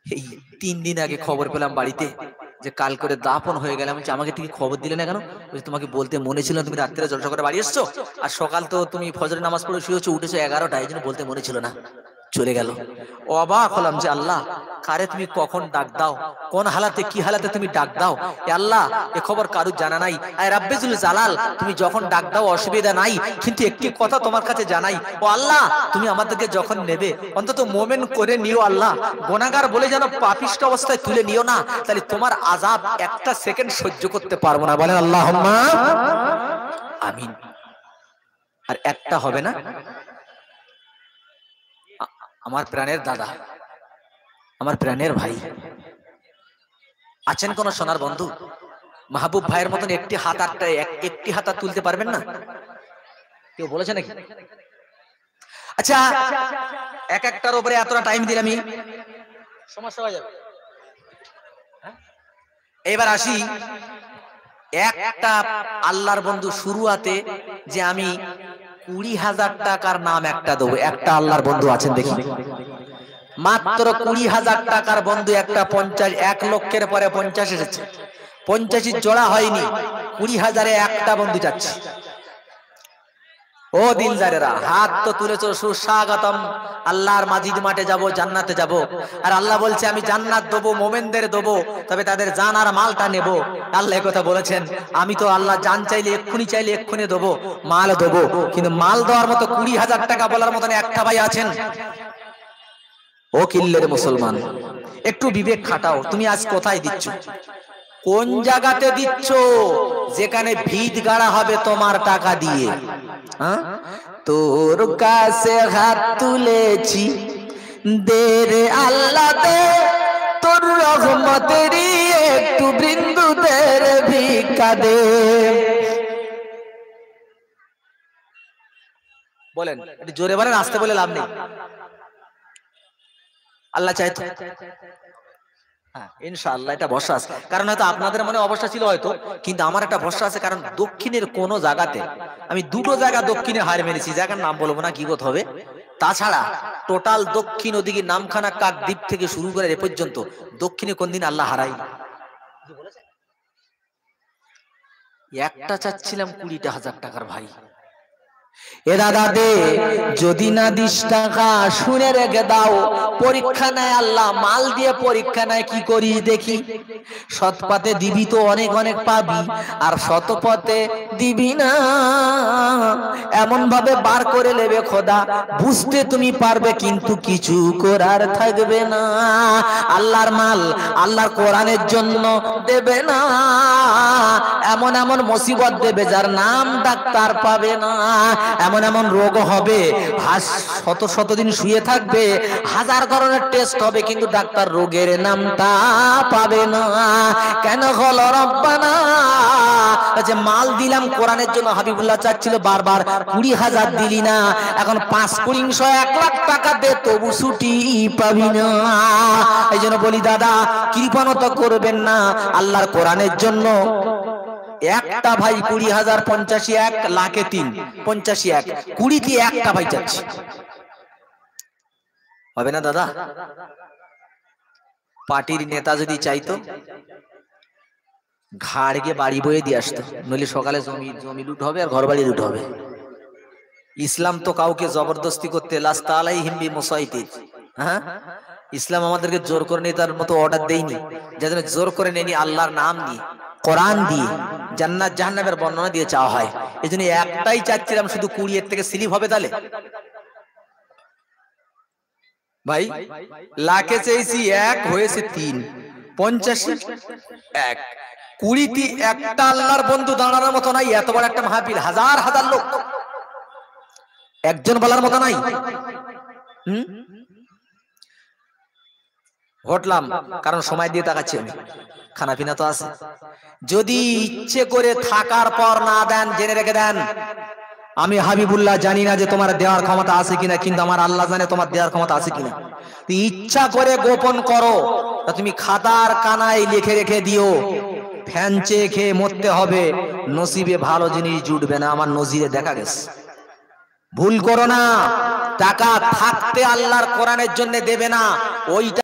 এই 3 দিন আগে খবর পেলাম বাড়িতে যে কাল করে দাফন হয়ে গেল। আমি আমাকে ঠিক খবর দিলে না কেন? তোমাকে বলতে মনে ছিল, তুমি রাত্রে জলসা করে বাড়ি এসছো, আর সকাল তো তুমি ফজরের নামাজ পড়ে শুয়েছো, উঠেছো 11টায়, এই জন্য বলতে মনে ছিল না, চলে গেল। অবাক হলাম যে আল্লাহ, কারে তুমি কখন ডাক দাও, কোন হালাতে কি হালাতে তুমি ডাক দাও, এ আল্লাহ এ খবর কারুর জানা নাই। আয় রাব্বিজুল জালাল, তুমি যখন ডাক দাও অসুবিধা নাই, কিন্তু একটি কথা তোমার কাছে জানাই, ও আল্লাহ তুমি আমাদেরকে যখন নেবে অন্তত মোমেন করে নিও আল্লাহ, গুনাহগার বলে যেন পাপিষ্ঠ অবস্থায় তুলে নিও না, তাহলে তোমার আযাব একটা সেকেন্ড সহ্য করতে পারবো না। বলেন আল্লাহুম্মা আমিন। আর একটা হবে না, আমার প্রাণের দাদা, আমার প্রাণের ভাই আছেন কোন সোনার বন্ধু? মাহবুব ভাইয়ের মতন একটি হাত আর তুলতে পারবেন না? কেউ বলেছে নাকি? আচ্ছা, এক একটার উপরে এতটা টাইম দিলে আমি সমস্যা হয়ে যাবে। এবার আসি, একটা আল্লাহর বন্ধু শুরুয়াতে যে আমি 20,000 টাকার নাম একটা দেবো, একটা আল্লাহর বন্ধু আছেন দেখি? মাত্র 20,000 টাকার বন্ধু একটা। 1 লক্ষের পরে 50 এসেছে, 50 জোড়া হয়নি, 20,000-এ একটা বন্ধু যাচ্ছে। ও দিলদারেরা, হাত তো তুলেছো, সুস্বাগতম, আল্লাহর মাজিদ মাঠে যাব, জান্নাতে যাব। আর আল্লাহ বলছে আমি জান্নাত দেবো, মোমেনদের দেবো, তবে তাদের জান আর মালটা নেব। আল্লাহ কথা বলেছেন, আমি তো আল্লাহ জান চাইলে এক্ষুনি দেবো, মাল দেবো, কিন্তু মাল দেওয়ার মতো 20,000 টাকা বলার মতন একটা ভাই আছেন? ও কিল্লের মুসলমান, একটু বিবেক খাটাও। তুমি আজ কোথায় দিচ্ছ, কোন জায়গাতে দিচ্ছ যেখানে ভিত গাড়া হবে তোমার টাকা দিয়ে? তোর কাছে হাত তুলেছি, দে রে আল্লাহ দে, তোর রহমতের একটু বিন্দু দে রে, ভিক্ষা দে। বলেন একটু জোরে বলেন, আসতে বলে লাভ নেই। আল্লাহ চাইতো, ইনশাআল্লাহ এটা ভরসা আছে, কারণ হয়তো আপনাদের মনে অবস্থা ছিল হয়তো, কিন্তু আমার একটা ভরসা আছে, কারণ দক্ষিণের কোন জায়গাতে আমি 2টো জায়গা দক্ষিণে হার মেরেছি, জায়গার নাম বলবো না, গীবত হবে। তাছাড়া টোটাল দক্ষিণ ওদিকে নামখানা কাকদ্বীপ থেকে শুরু করে এ পর্যন্ত দক্ষিণে কোনদিন আল্লাহ হারাই। একটা চাচ্ছিলাম 20,000 টাকার ভাই। এ দাদা দে, যদি না দিস টাকা শুনে রেখে দাও, পরীক্ষা নেয় আল্লাহ, মাল দিয়ে পরীক্ষা নেয়, কি করিস দেখি। সৎপথে দিবি তো অনেক অনেক পাবি, আর শতপথে দিবি না, এমন ভাবে বার করে নেবে খোদা, বুঝতে তুমি পারবে কিন্তু কিছু করার থাকবে না। আল্লাহর মাল আল্লাহর কোরআনের জন্য দেবে না, এমন এমন মুসিবত দেবে যার নাম ডাক্তার পাবে না, এমন এমন রোগ হবে, শত দিন শুয়ে থাকবে, 1000 ধরনের টেস্ট হবে, কিন্তু ডাক্তার রোগের নামটা পাবে না। কেন হলো রব্বানা? যে মাল দিলাম কোরআনের জন্য, হাবিবুল্লাহ চাচ্ছিল বারবার, 20,000 দিলি না, এখন 5 পুরিংশ 1 লাখ টাকা দে, তবু ছুটি পাবি না। এই জন্য বলি দাদা, কৃপণত করবেন না, আল্লাহর কোরআনের জন্য একটা ভাই 20,000, 85 1 লাখে 3, 85 1 20 একটা ভাই যাচ্ছে, হবে না দাদা? পার্টির নেতা যদি চাইতো ঘাড় গিয়ে বাড়ি বয়ে দিয়ে আসতো, নইলে সকালে জমি লুট হবে আর ঘর বাড়ি লুট হবে। ইসলাম তো কাউকে জবরদস্তি করতে, লাস্তা আলাইহিম বিমুসাইতির, হ্যাঁ, ইসলাম আমাদেরকে জোর করে নিয়ে তার মতো অর্ডার দেয়নি, যাদের জোর করে নেয়নি, আল্লাহর নাম দিয়ে, কোরআন দিয়ে, জান্নাত জাহান্নামের বর্ণনা দিয়ে চাওয়া হয়। এই জন্য একটাই চাচ্ছিলাম, শুধু 20 এর থেকে স্লিপ হবে তাহলে ভাই। লাখে চেয়েছি 1, হয়েছে 3, 85 1, 20 একটা আল্লাহর বন্ধু দাঁড়ানোর মতো নাই। এত বড় একটা মাহফিল, হাজার হাজার লোক, একজন বলার মতো নাই। ঘটলাম, কারণ সময় দিয়ে তাকাচ্ছি আমি, খানা পিনা তো আছে। যদি ইচ্ছে করে থাকার পর না দেন, জেনে রেখে দেন, আমি হাবিবুল্লাহ জানি না যে তোমার দেওয়ার ক্ষমতা আছে কিনা, কিন্তু আমার আল্লাহ জানে তোমার দেওয়ার ক্ষমতা আছে কিনা। ইচ্ছা করে গোপন করো, তুমি খাতার কানায় লিখে রেখে দিও, ফ্যান চেয়ে খেয়ে মরতে হবে, নসিবে ভালো জিনিস জুটবে না, আমার নজিরে দেখা গেছে। ভুল করো না, টাকা থাকতে আল্লাহর কোরআনের জন্য দেবে না, ওইটা